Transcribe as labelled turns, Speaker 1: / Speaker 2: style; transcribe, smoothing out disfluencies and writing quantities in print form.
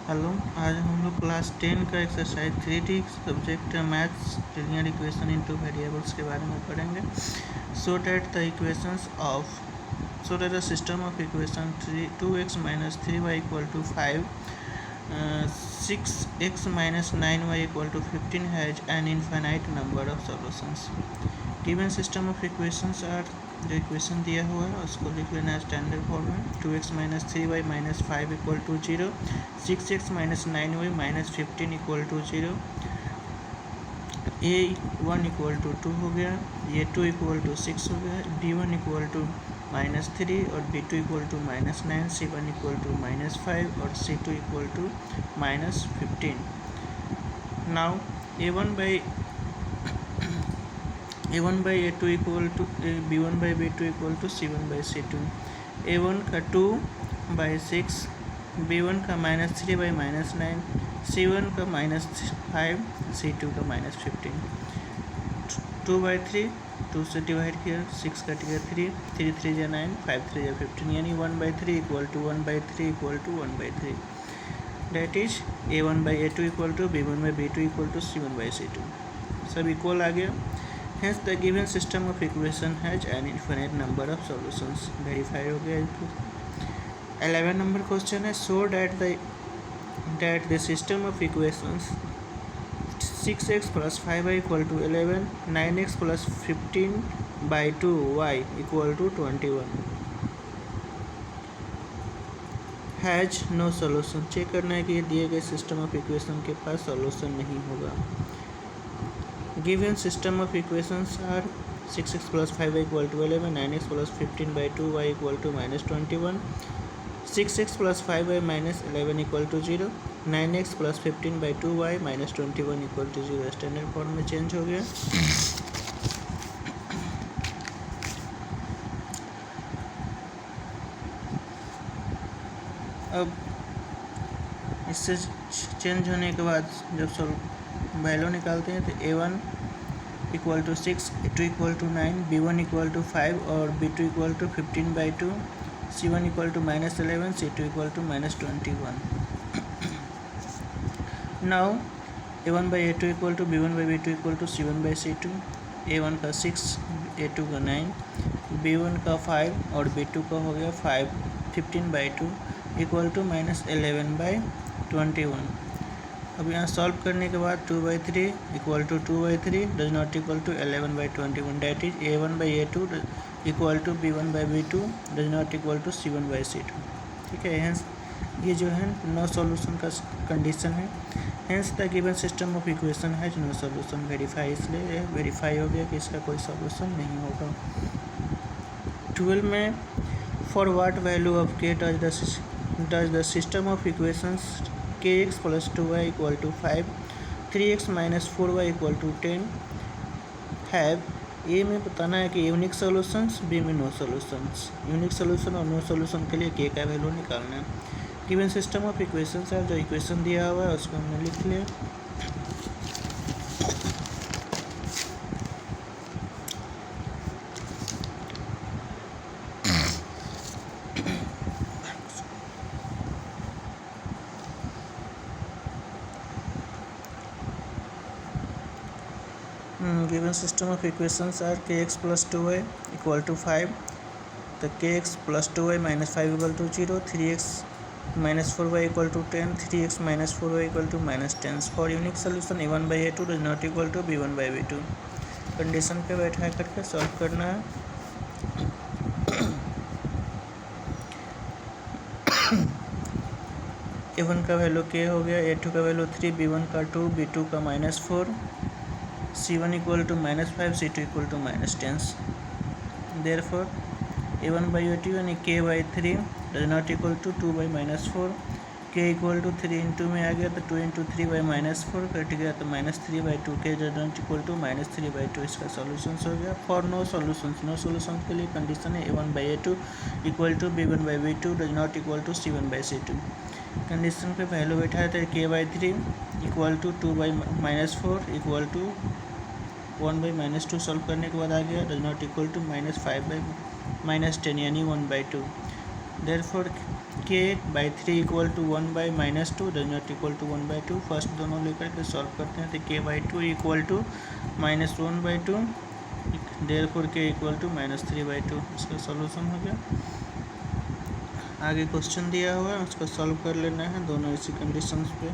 Speaker 1: Hello, आज हम लोग क्लास 10 का exercise 3D subject maths linear equation in two variables के बारे में पढ़ेंगे। So that the system of equation 2x minus 3y equal to 5, 6x minus 9y equal to 15 has an infinite number of solutions. Given system of equations are, जो इक्वेशन दिया हुआ है उसको लिख लेना है स्टैंडर्ड फॉर्म में। 2x minus 3y minus 5 equal to 0, 6x minus 9y minus 15 equal to 0, a1 equal to 2 हो गया, ये 2 इक्वल टू 6 हो गया, b1 इक्वल टू माइनस 3 और b2 equal to minus 9, c1 equal to minus 5 और c2 equal to minus 15। Now a1 by a2 equal to b1 by b2 equal to c1 by c2। a1 का 2 by 6, b1 का minus 3 by minus 9, c1 का minus 5, c2 का minus 15। 2 by 3, 2 से divide किया, 6 cut गया 3, 3 3 या 9, 5 3 या 15, यानी 1 by 3 equal to 1 by 3 equal to 1 by 3। That is a1 by a2 equal to b1 by b2 equal to c1 by c2। सब equal आ गया। Hence the given system of equation has an infinite number of solutions। Verify हो गया। 11 number question है, so that the system of equations 6x plus 5y equal to 11, 9x plus 15 by 2y equal to 21 has no solution. Check करना है कि ये दिए गए system of equation के पास सोल्यूशन नहीं होगा। Given system of equations are 6x plus 5y equal to 11, 9x plus 15 by 2y equal to minus 21, 6x plus 5y minus 11 equal to 0, 9x plus 15 by 2y minus 21 equal to 0। Standard form में change हो गया। अब इससे change होने के बाद जब value निकालते हैं तो a1 equal to 6, a2 equal to 9, b1 equal to 5 और b2 equal to 15 by 2, c1 equal to minus 11, c2 equal to minus 21। Now a1 by a2 equal to b1 by b2 equal to c1 by c2। a1 का 6, a2 का 9, b1 का 5 और b2 का हो गया 5, 15 by 2 equal to minus 11 by 21। अब यहाँ solve करने के बाद 2 by 3 equal to 2 by 3 does not equal to 11 by 21। That is a1 by a2 equal to b1 by b2 does not equal to c1 by c2। ठीक है, hence ये जो है नो सॉल्यूशन का कंडीशन है। Hence the given system of equation has no solution. Verify, इसलिए verify हो गया कि इसका कोई सॉल्यूशन नहीं होगा। 12 में for watt value of k does the system of equations kx plus 2y equal to 5, 3x minus 4y equal to 10 have. A में बताना है कि यूनिक सॉल्यूशंस, बी में नो सॉल्यूशंस। यूनिक सॉल्यूशन और नो सॉल्यूशन के लिए के का वैल्यू निकालना है। गिवन सिस्टम ऑफ इक्वेशंस है, जो इक्वेशन दिया हुआ है उसको हमने लिख लिया। given system of equations are kx plus 2y equal to 5, तो kx plus 2y minus 5 equal to 0, 3x minus 4y equal to 10, 3x minus 4y equal to minus 10। for unique solution a1 by a2 does not equal to b1 by b2। Condition पे बैठा करके solve करना है। a1 का value k हो गया, a2 का value 3, b1 का 2, b2 का minus 4, c1 equal to minus 5, c2 equal to minus 10। Therefore a1 by a2 यानी k by 3 does not equal to 2 by minus 4। k equal to 3 into में आ गया तो 2 इंटू 3 बाई माइनस 4 कट गया तो minus 3 by 2, k does not equal to minus 3 by 2। इसका solution हो गया। For no solutions, no solution के लिए कंडीशन है a1 by a2 equal to b1 by b2 does not equal to c1 by c2। Condition पे value बैठा है तो k by 3 equal to 2 by minus 4 equal to 1 by minus 2। Solve करने के बाद आ गया does not equal to minus 5 by minus 10 यानी 1 by 2। Therefore k by three equal to 1/-2 does not equal to 1/2। First दोनों लेकर के सॉल्व करते हैं। तो k/2 equal to -1/2, therefore k equal to -3/2। इसका सॉल्यूशन हो गया। आगे क्वेश्चन दिया हुआ है, उसको सॉल्व कर लेना है दोनों इसी कंडीशंस पे।